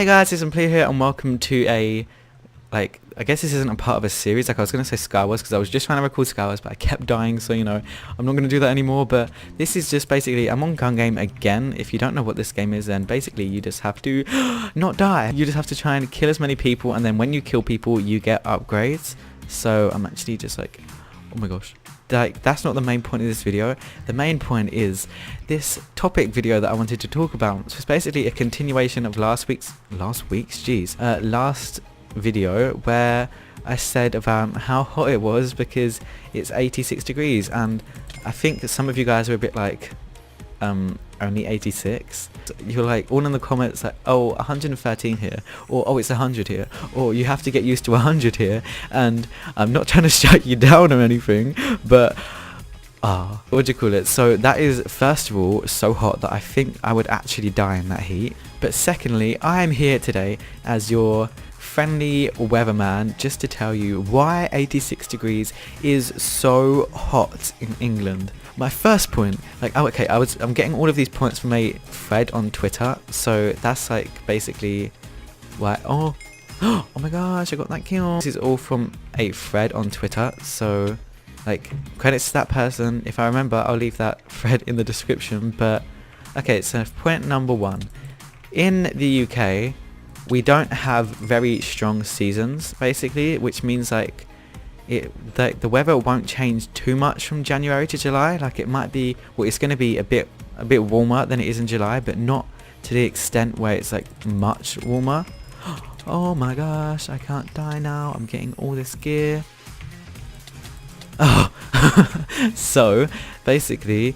Hey guys, it's Play here and welcome to a, I guess this isn't a part of a series. I was going to say Skywars because I was just trying to record Skywars, but I kept dying, so I'm not going to do that anymore. But this is just basically, I'm on gungame again. If you don't know what this game is, then basically you just have to not die. You just have to try and kill as many people, and then when you kill people, you get upgrades. So I'm actually just like, oh my gosh. That's not the main point of this video. The main point is this topic video that I wanted to talk about. So it's basically a continuation of last video where I said about how hot it was because it's 86 degrees, and I think that some of you guys are a bit like only 86. You're like all in the comments like, oh, 113 here, or oh, it's 100 here, or you have to get used to 100 here. And I'm not trying to shut you down or anything, but what do you call it? So that is, first of all, so hot that I think I would actually die in that heat. But secondly, I am here today as your friendly weatherman just to tell you why 86 degrees is so hot in England. My first point, I'm getting all of these points from a thread on Twitter, so that's like basically why. Oh my gosh, I got that kill. This is all from a thread on Twitter, so like credits to that person. If I remember, I'll leave that thread in the description. But okay, so point number one, in the UK we don't have very strong seasons basically, which means the weather won't change too much from January to July. Like it might be, well, it's going to be a bit warmer than it is in July, but not to the extent where it's like much warmer. Oh my gosh, I can't die now. I'm getting all this gear. Oh, so basically,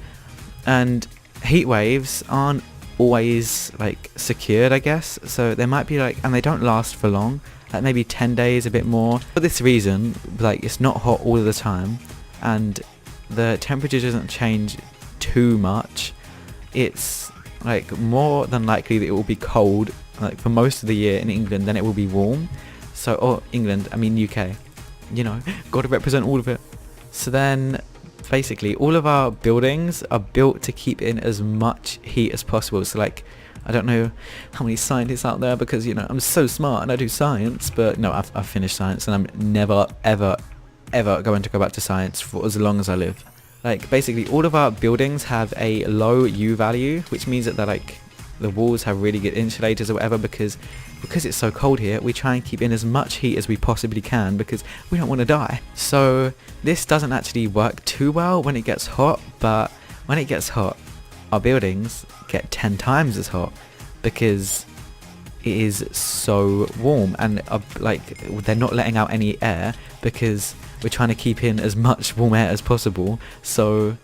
and heat waves aren't always like secured, I guess. So they might be like, and they don't last for long. Like maybe 10 days, a bit more. For this reason, like it's not hot all of the time and the temperature doesn't change too much. It's like more than likely that it will be cold like for most of the year in England, then it will be warm. So, or England, I mean UK, gotta represent all of it. So then basically all of our buildings are built to keep in as much heat as possible. So like, I don't know how many scientists out there, because I'm so smart and I do science, but no, I've finished science and I'm never ever going to go back to science for as long as I live. Like basically all of our buildings have a low U value, which means that they're like, the walls have really good insulators or whatever, because it's so cold here, we try and keep in as much heat as we possibly can because we don't want to die. So this doesn't actually work too well when it gets hot, but when it gets hot, our buildings get 10 times as hot because it is so warm, and they're not letting out any air because we're trying to keep in as much warm air as possible. So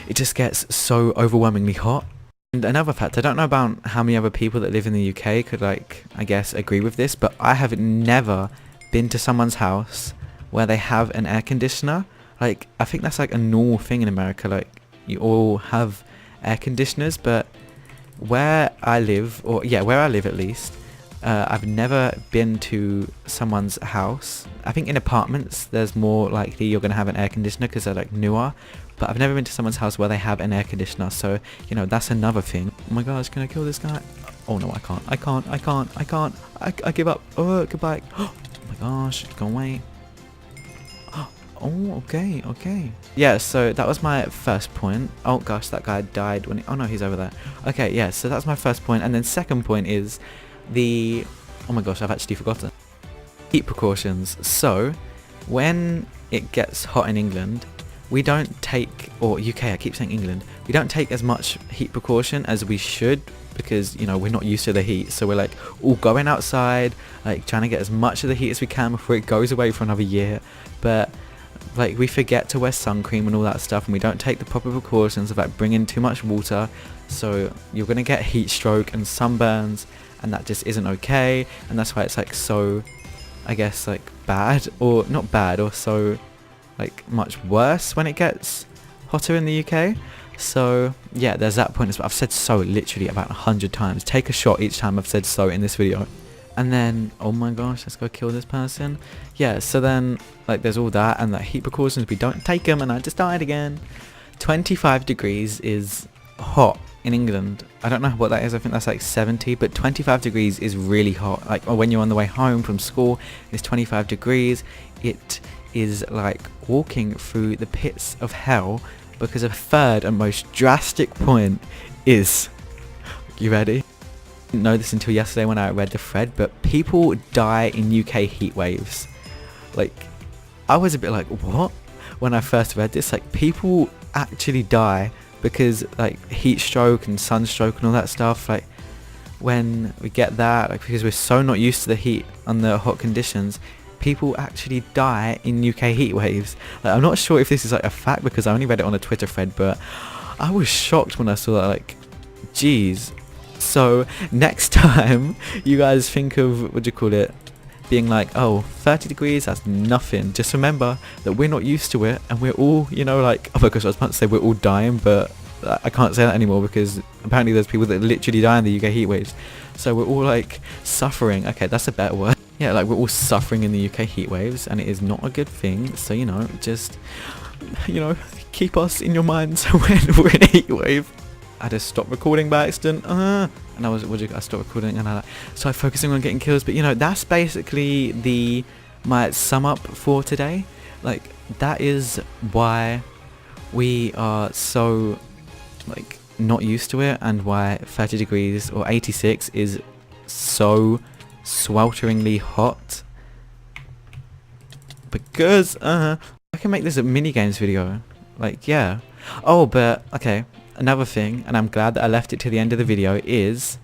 it just gets so overwhelmingly hot. And another fact, I don't know about how many other people that live in the UK could I guess agree with this, but I have never been to someone's house where they have an air conditioner. Like I think that's like a normal thing in America, like you all have air conditioners, but where I live at least, I've never been to someone's house. I think in apartments there's more likely you're going to have an air conditioner because they're like newer, but I've never been to someone's house where they have an air conditioner. So that's another thing. Oh my gosh, can I kill this guy? Oh no, I can't. I give up. Oh, goodbye. Oh my gosh, go away. Oh, okay. Yeah, so that was my first point. Oh gosh, that guy died when oh no, he's over there. Okay, yeah, so that's my first point. And then second point is oh my gosh, I've actually forgotten. Heat precautions. So when it gets hot in England, we don't take, or UK, I keep saying England, we don't take as much heat precaution as we should because, we're not used to the heat. So we're like all going outside, like trying to get as much of the heat as we can before it goes away for another year. But like we forget to wear sun cream and all that stuff, and we don't take the proper precautions of like bringing too much water. So you're going to get heat stroke and sunburns, and that just isn't okay. And that's why it's like so, I guess, like bad, or not bad, or so like much worse when it gets hotter in the UK. So yeah, there's that point as well. I've said so literally about 100 times. Take a shot each time I've said so in this video. And then, oh my gosh, let's go kill this person. Yeah, so then like there's all that, and the heat precautions, we don't take them, and I just died again. 25 degrees is hot in England. I don't know what that is. I think that's like 70, but 25 degrees is really hot. Like, or when you're on the way home from school, it's 25 degrees. It is like walking through the pits of hell, because a third and most drastic point is, you ready? I didn't know this until yesterday when I read the thread, but people die in UK heat waves. Like, I was a bit like, what? When I first read this, like, people actually die because like heat stroke and sunstroke and all that stuff. Like, when we get that, like, because we're so not used to the heat and the hot conditions, people actually die in UK heat waves. Like, I'm not sure if this is like a fact because I only read it on a Twitter thread, but I was shocked when I saw that. Like, geez. So next time you guys think of, what do you call it, being like, oh, 30 degrees, that's nothing, just remember that we're not used to it, and we're all, you know, like, oh my gosh, I was about to say we're all dying, but I can't say that anymore because apparently there's people that literally die in the UK heat waves. So we're all like suffering. Okay, that's a better word. Yeah, like, we're all suffering in the UK heat waves, and it is not a good thing. So, you know, just, you know, keep us in your minds when we're in a heat wave. I just stopped recording by accident, and I stopped recording and I like started focusing on getting kills. But, you know, that's basically my sum up for today. Like, that is why we are so like not used to it, and why 30 degrees or 86 is so swelteringly hot, because I can make this a Minigames video. Like, yeah. Oh, but okay, another thing, and I'm glad that I left it to the end of the video, is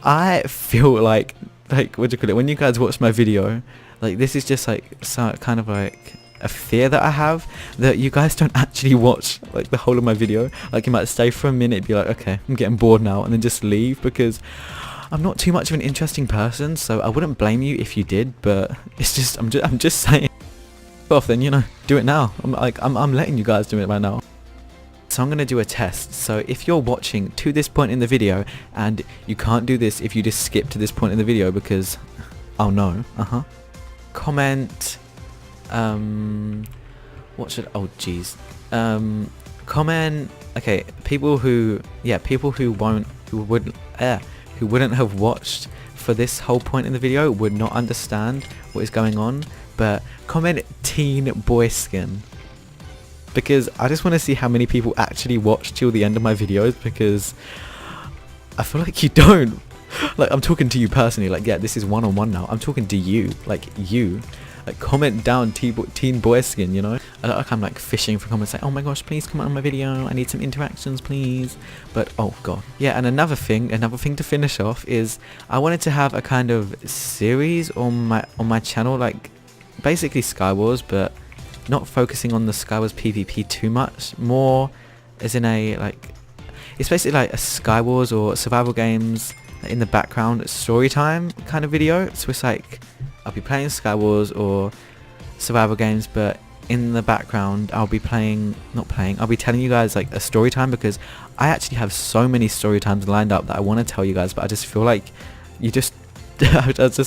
I feel like what do you call it, when you guys watch my video, like, this is just like some kind of like a fear that I have, that you guys don't actually watch like the whole of my video. Like, you might stay for a minute, be like, okay, I'm getting bored now, and then just leave, because I'm not too much of an interesting person, so I wouldn't blame you if you did, but it's just, I'm just saying. Off then, you know, do it now. I'm letting you guys do it right now. So I'm going to do a test. So if you're watching to this point in the video, and you can't do this if you just skip to this point in the video, because, oh no, comment, what should, oh jeez, comment, okay, people who wouldn't have watched for this whole point in the video would not understand what is going on, but comment teen boy skin, because I just want to see how many people actually watch till the end of my videos, because I feel like you don't. Like, I'm talking to you personally, like, yeah, this is one-on-one now, I'm talking to you, like, comment down teen boy skin, you know. I look like I'm like fishing for comments, like, oh my gosh, please comment on my video, I need some interactions, please. But oh god, yeah. And another thing to finish off is I wanted to have a kind of series on my channel, like basically Skywars, but not focusing on the Skywars PvP too much, more as in a, like, it's basically like a Skywars or survival games in the background story time kind of video. So it's like, I'll be playing Skywars or survival games, but in the background I'll be I'll be telling you guys like a story time, because I actually have so many story times lined up that I want to tell you guys, but I just feel like I just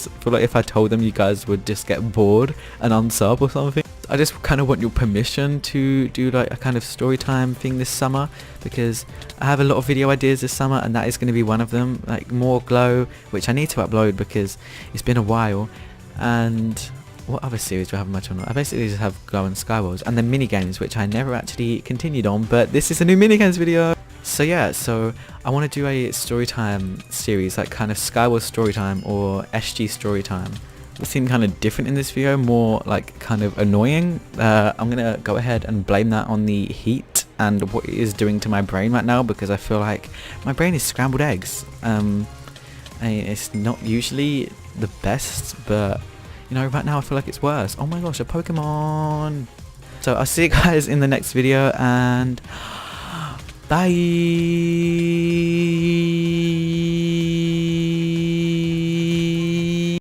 feel like if I told them, you guys would just get bored and unsub or something. I just kind of want your permission to do like a kind of story time thing this summer, because I have a lot of video ideas this summer, and that is going to be one of them. Like, more Glow, which I need to upload because it's been a while. And what other series do I have on my channel? I basically just have Glow and Skywars, and then Minigames, which I never actually continued on, but this is a new Minigames video. So yeah, so I want to do a storytime series, like kind of Skywars storytime or SG storytime. It seemed kind of different in this video, more like kind of annoying. I'm gonna go ahead and blame that on the heat and what it is doing to my brain right now, because I feel like my brain is scrambled eggs. It's not usually the best, but you know, right now I feel like it's worse. Oh my gosh, a Pokemon! So I'll see you guys in the next video, and bye!